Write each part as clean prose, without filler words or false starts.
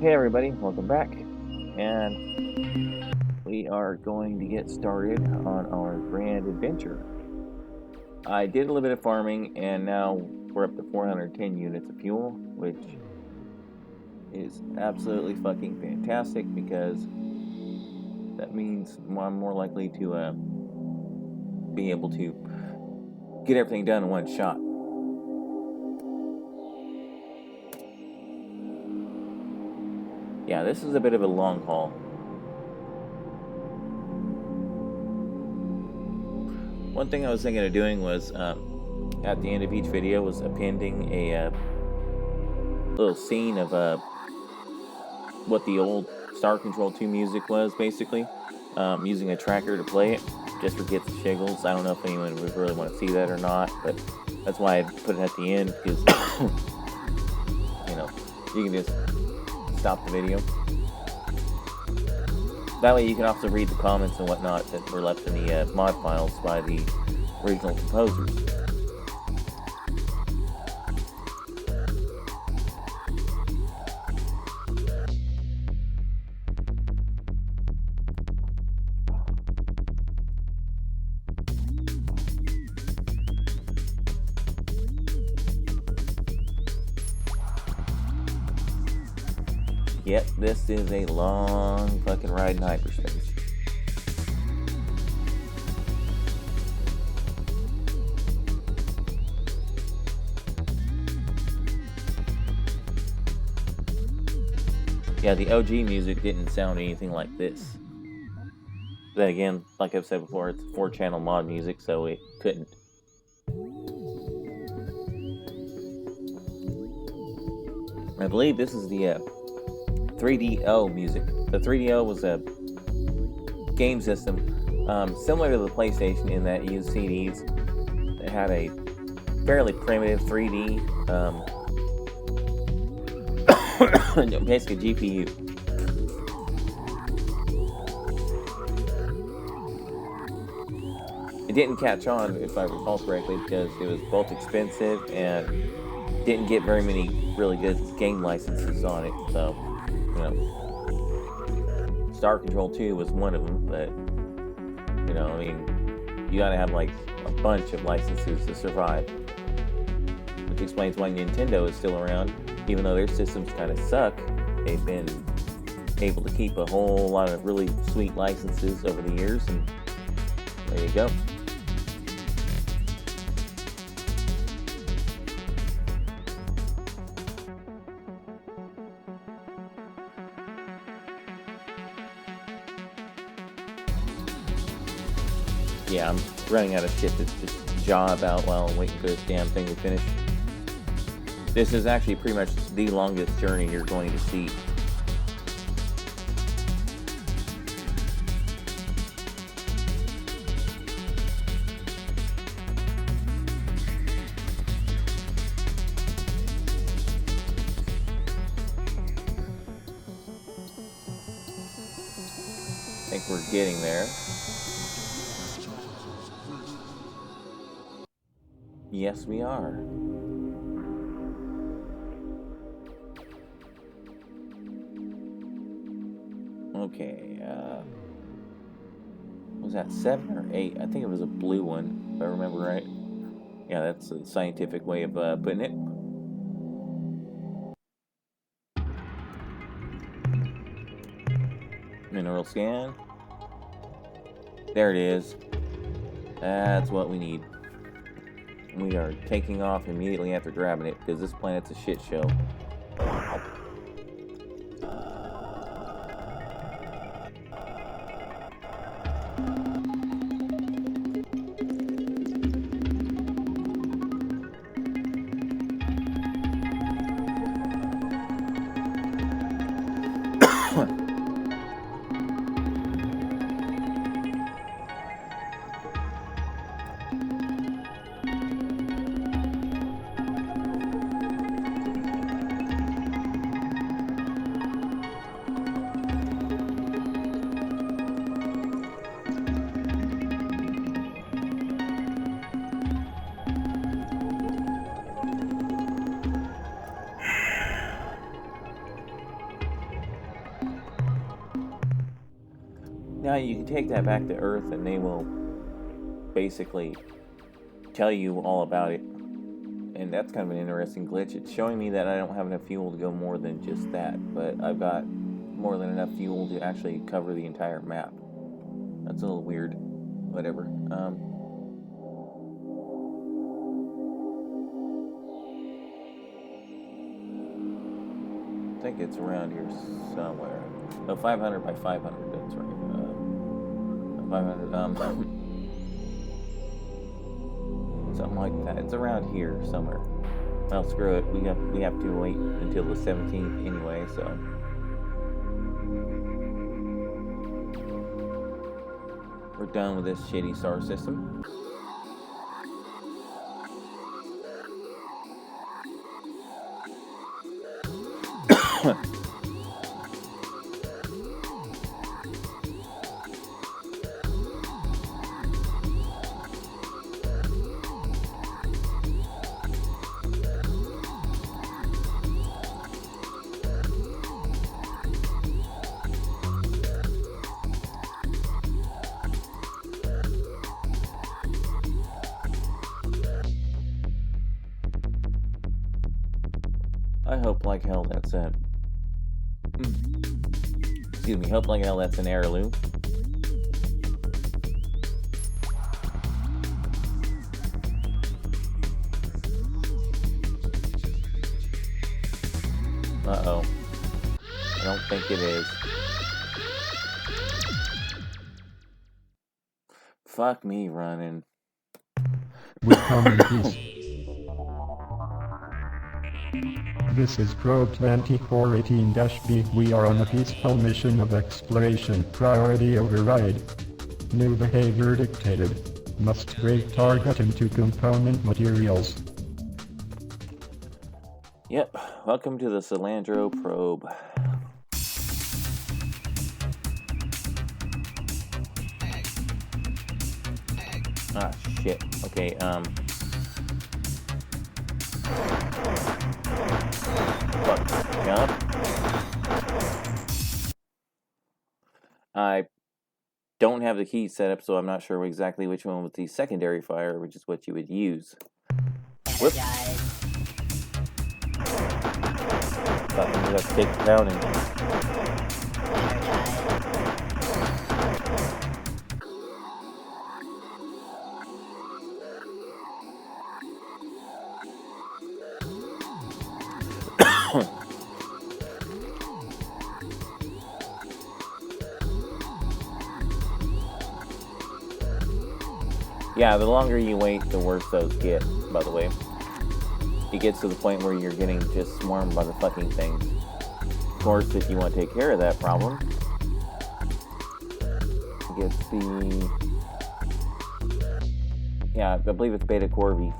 Hey everybody, welcome back. And we are going to get started on our grand adventure. I did a little bit of farming and now we're up to 410 units of fuel, which is absolutely fucking fantastic because that means I'm more likely to be able to get everything done in one shot. Yeah, this is a bit of a long haul. One thing I was thinking of doing was at the end of each video was appending a little scene of what the old Star Control 2 music was, basically. Using a tracker to play it, just for gets and shiggles. I don't know if anyone would really want to see that or not, but that's why I put it at the end, because, you can just stop the video. That way you can also read the comments and whatnot that were left in the mod files by the original composers. Yep, this is a long fucking ride in hyperspace. Yeah, the OG music didn't sound anything like this. Then again, like I've said before, it's 4-channel mod music, so it couldn't. I believe this is the 3DO music. The 3DO was a game system similar to the PlayStation in that it used CDs. It had a fairly primitive 3D, basically GPU. It didn't catch on, if I recall correctly, because it was both expensive and didn't get very many really good game licenses on it. So, Star Control 2 was one of them, but, you gotta have like a bunch of licenses to survive. Which explains why Nintendo is still around. Even though their systems kind of suck, they've been able to keep a whole lot of really sweet licenses over the years, and there you go. Yeah, I'm running out of shit to just jaw about while I'm waiting for this damn thing to finish. This is actually pretty much the longest journey you're going to see. I think we're getting there. Yes, we are. Okay, was that 7 or 8? I think it was a blue one, if I remember right. Yeah, that's a scientific way of putting it. Mineral scan. There it is. That's what we need. We are taking off immediately after grabbing it, because this planet's a shit show. Now you can take that back to Earth and they will basically tell you all about it. And that's kind of an interesting glitch. It's showing me that I don't have enough fuel to go more than just that, but I've got more than enough fuel to actually cover the entire map. That's a little weird. Whatever. I think it's around here somewhere. Oh, 500 by 500, that's right. 500, something like that. It's around here somewhere. Well, screw it. We have to wait until the 17th anyway, so. We're done with this shitty star system. I hope like hell that's a... Excuse me, hope like hell that's an heirloom. Uh-oh. I don't think it is. Fuck me running. We come in peace. This is Probe 2418-B. We are on a peaceful mission of exploration. Priority override. New behavior dictated. Must break target into component materials. Yep, welcome to the Cilantro probe. Ah, shit. Okay, fuck. Jump. I don't have the key set up, so I'm not sure exactly which one was the secondary fire, which is what you would use. Whoops. Let's take it down and... Yeah, the longer you wait, the worse those get, by the way. It gets to the point where you're getting just swarmed by the fucking things. Of course, if you want to take care of that problem, get the... Yeah, I believe it's Beta Corvi.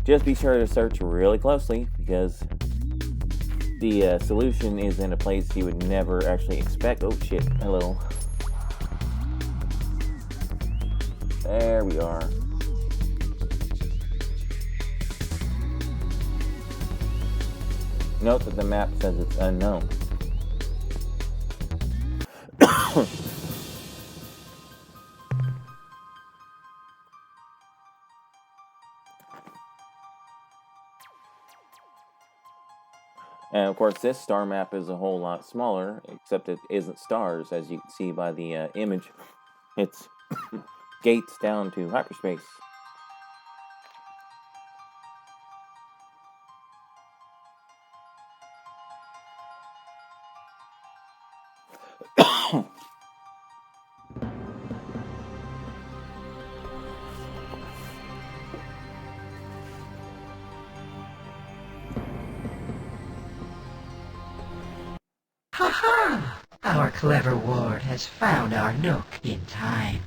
Just be sure to search really closely, because the solution is in a place you would never actually expect. Oh shit, hello. There we are. Note that the map says it's unknown. And of course, this star map is a whole lot smaller, except it isn't stars, as you can see by the image. It's gates down to hyperspace. Ha-ha! Our clever ward has found our nook in time.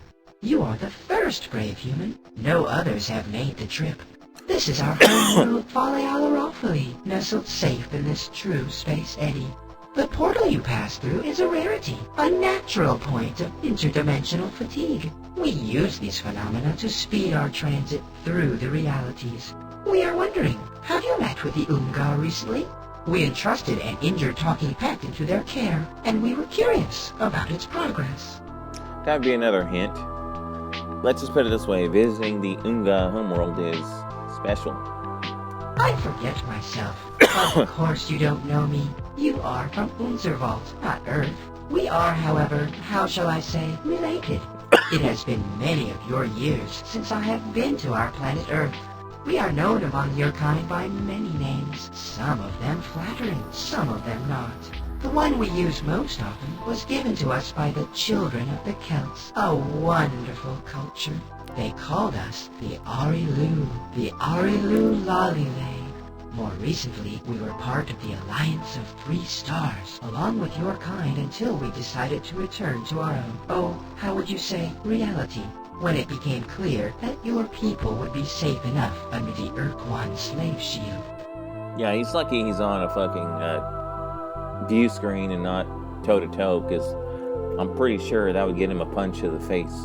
You are the first brave human. No others have made the trip. This is our home world, Polyalerophyli, nestled safe in this true space eddy. The portal you pass through is a rarity, a natural point of interdimensional fatigue. We use these phenomena to speed our transit through the realities. We are wondering, have you met with the Ungar recently? We entrusted an injured talking pet into their care, and we were curious about its progress. That would be another hint. Let's just put it this way, visiting the Unga homeworld is special. I forget myself. Of course you don't know me. You are from Unzerwald, not Earth. We are, however, how shall I say, related. It has been many of your years since I have been to our planet Earth. We are known among your kind by many names, some of them flattering, some of them not. The one we use most often was given to us by the children of the Celts, a wonderful culture. They called us the Arilu Lalile. More recently, we were part of the Alliance of 3 Stars, along with your kind until we decided to return to our own, how would you say, reality, when it became clear that your people would be safe enough under the Ur-Quan slave shield. Yeah, he's lucky he's on a fucking view screen and not toe-to-toe, because I'm pretty sure that would get him a punch to the face.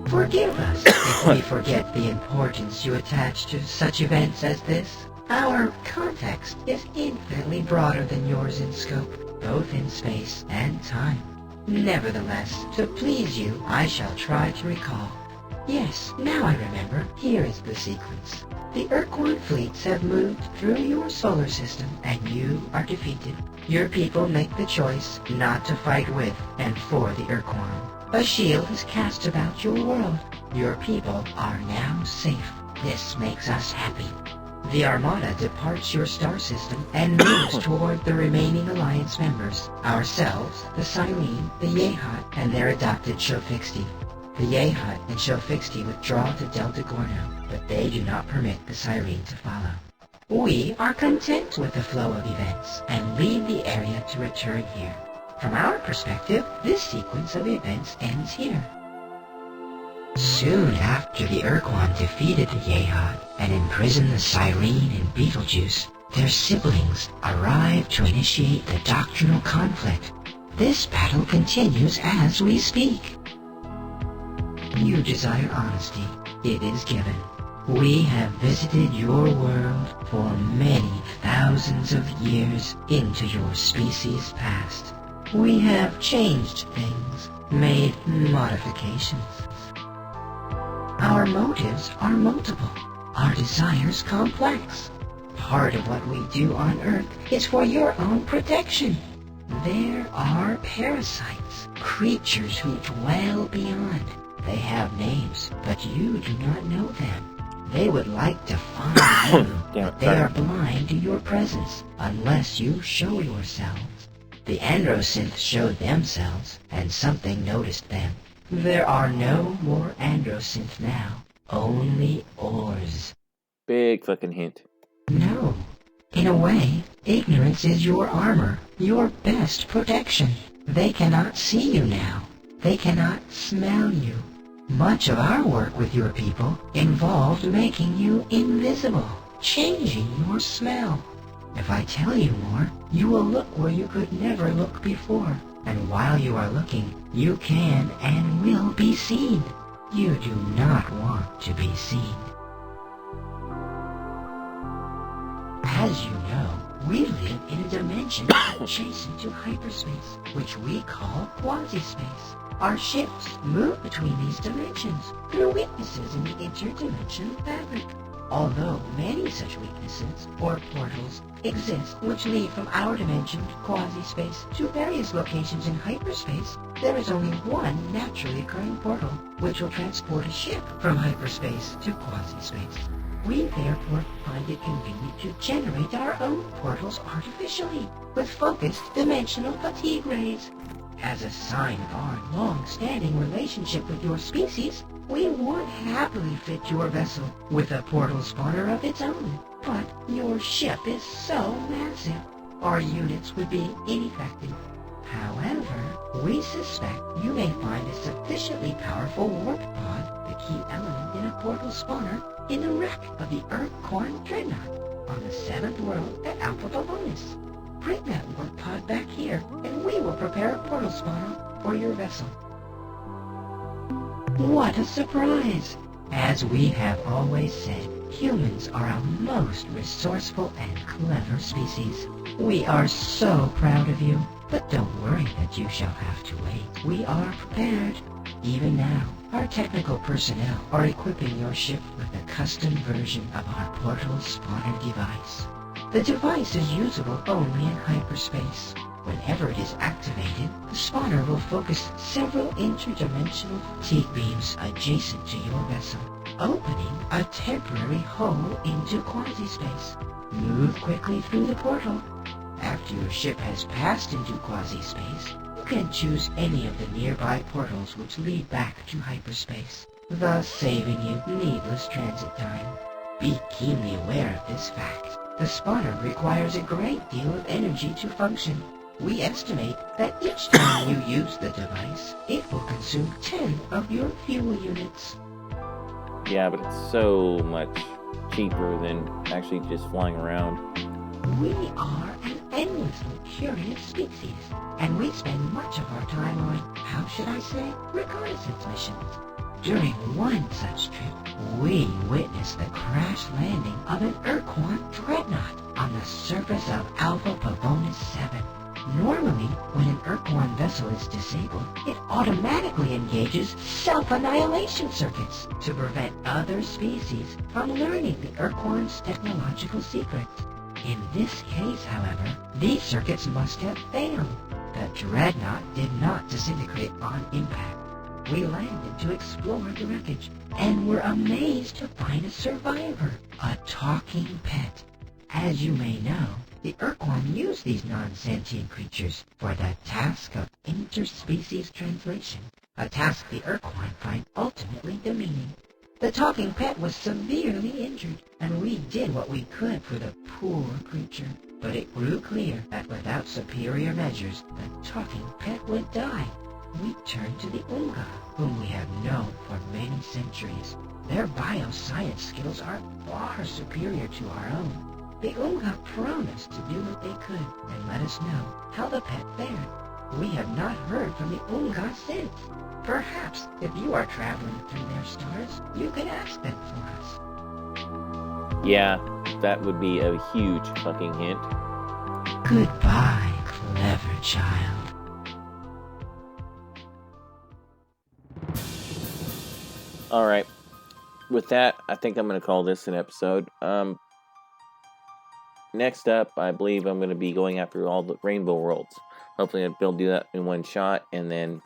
Forgive us if we forget the importance you attach to such events as this. Our context is infinitely broader than yours in scope, both in space and time. Nevertheless, to please you, I shall try to recall. Yes, now I remember. Here is the sequence. The Ur-Quan fleets have moved through your solar system, and you are defeated. Your people make the choice not to fight with and for the Ur-Quan. A shield is cast about your world. Your people are now safe. This makes us happy. The Armada departs your star system and moves toward the remaining Alliance members, ourselves, the Cyrene, the Yehat, and their adopted Shofixti. The Yehat and Shofixti withdraw to Delta Gorno, but they do not permit the Cyrene to follow. We are content with the flow of events and leave the area to return here. From our perspective, this sequence of events ends here. Soon after the Ur-Quan defeated the Yehat and imprisoned the Cyrene and Beetlejuice, their siblings arrived to initiate the doctrinal conflict. This battle continues as we speak. You desire honesty. It is given. We have visited your world for many thousands of years into your species' past. We have changed things, made modifications. Our motives are multiple, our desires complex. Part of what we do on Earth is for your own protection. There are parasites, creatures who dwell beyond. They have names, but you do not know them. They would like to find you, but they are blind to your presence unless you show yourselves. The Androsynths showed themselves, and something noticed them. There are no more Androsynths now, only ores. Big fucking hint. No. In a way, ignorance is your armor, your best protection. They cannot see you now. They cannot smell you. Much of our work with your people involved making you invisible, changing your smell. If I tell you more, you will look where you could never look before. And while you are looking, you can and will be seen. You do not want to be seen. As you know, we live in a dimension adjacent to hyperspace, which we call quasi-space. Our ships move between these dimensions through weaknesses in the interdimensional fabric. Although many such weaknesses, or portals, exist which lead from our dimension to quasi-space to various locations in hyperspace, there is only one naturally occurring portal, which will transport a ship from hyperspace to quasi-space. We therefore find it convenient to generate our own portals artificially, with focused dimensional fatigue rays. As a sign of our long-standing relationship with your species, we would happily fit your vessel with a portal spawner of its own. But your ship is so massive, our units would be ineffective. However, we suspect you may find a sufficiently powerful warp pod, the key element in a portal spawner, in the wreck of the Ur-Quan dreadnought on the 7th world at Alpha Bavonis. Bring that warp pod back here, and we will prepare a portal spawner for your vessel. What a surprise! As we have always said, Humans are a most resourceful and clever species. We are so proud of you, but don't worry that you shall have to wait. We are prepared. Even now, our technical personnel are equipping your ship with a custom version of our portal spawner device. The device is usable only in hyperspace. Whenever it is activated, the spawner will focus several interdimensional fatigue beams adjacent to your vessel, opening a temporary hole into quasi-space. Move quickly through the portal. After your ship has passed into quasi-space, you can choose any of the nearby portals which lead back to hyperspace, thus saving you needless transit time. Be keenly aware of this fact. The spawner requires a great deal of energy to function. We estimate that each time you use the device, it will consume 10 of your fuel units. Yeah, but it's so much cheaper than actually just flying around. We are an endlessly curious species, and we spend much of our time on, how should I say, reconnaissance missions. During one such trip, we witnessed the crash landing of an Ur-Quan dreadnought on the surface of Alpha Pavonis 7. Normally, when an Ur-Quan vessel is disabled, it automatically engages self-annihilation circuits to prevent other species from learning the Ur-Quan's technological secrets. In this case, however, these circuits must have failed. The dreadnought did not disintegrate on impact. We landed to explore the wreckage, and were amazed to find a survivor, a talking pet. As you may know, the Ur-Quan use these non-sentient creatures for the task of interspecies translation, a task the Ur-Quan find ultimately demeaning. The talking pet was severely injured, and we did what we could for the poor creature. But it grew clear that without superior measures, the talking pet would die. We turned to the Unga, whom we have known for many centuries. Their bioscience skills are far superior to our own. The Unga promised to do what they could and let us know how the pet fared. We have not heard from the Unga since. Perhaps, if you are traveling through their stars, you could ask them for us. Yeah, that would be a huge fucking hint. Goodbye, clever child. Alright. With that, I think I'm going to call this an episode. Next up, I believe I'm going to be going after all the rainbow worlds. Hopefully I'll be able to do that in one shot, and then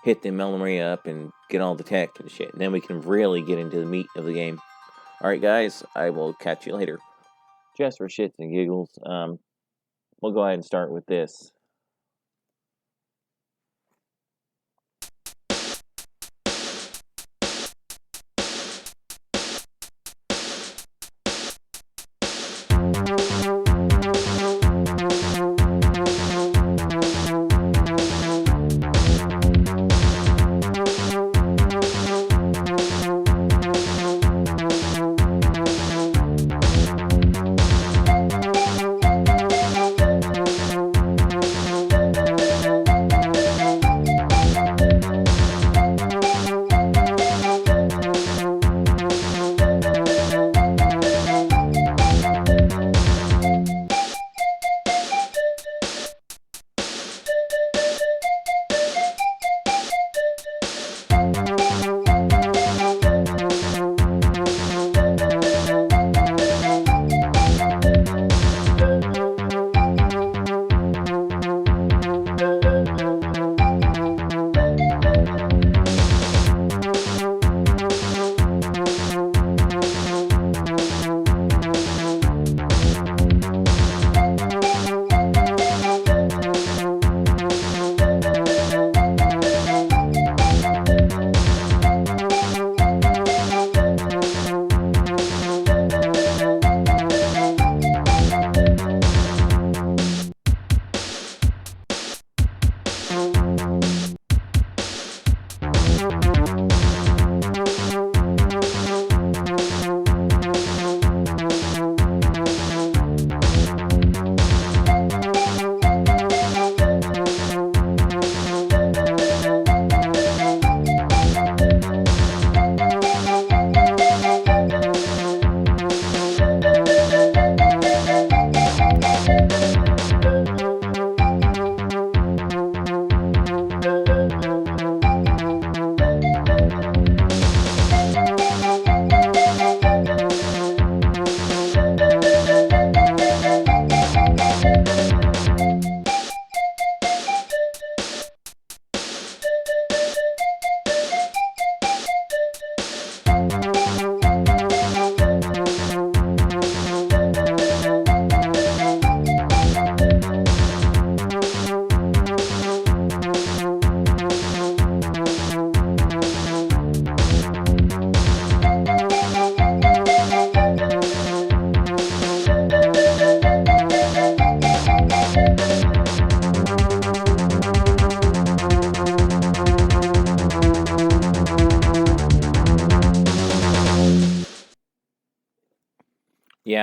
hit the memory up and get all the tech and shit. And then we can really get into the meat of the game. Alright guys, I will catch you later. Just for shits and giggles, we'll go ahead and start with this.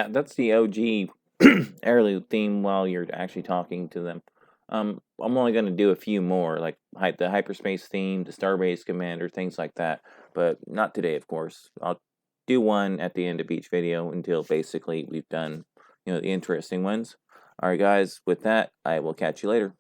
Yeah, that's the OG heirloom theme while you're actually talking to them. I'm only going to do a few more, like the hyperspace theme, the Starbase Commander, things like that. But not today, of course. I'll do one at the end of each video until basically we've done, the interesting ones. All right, guys. With that, I will catch you later.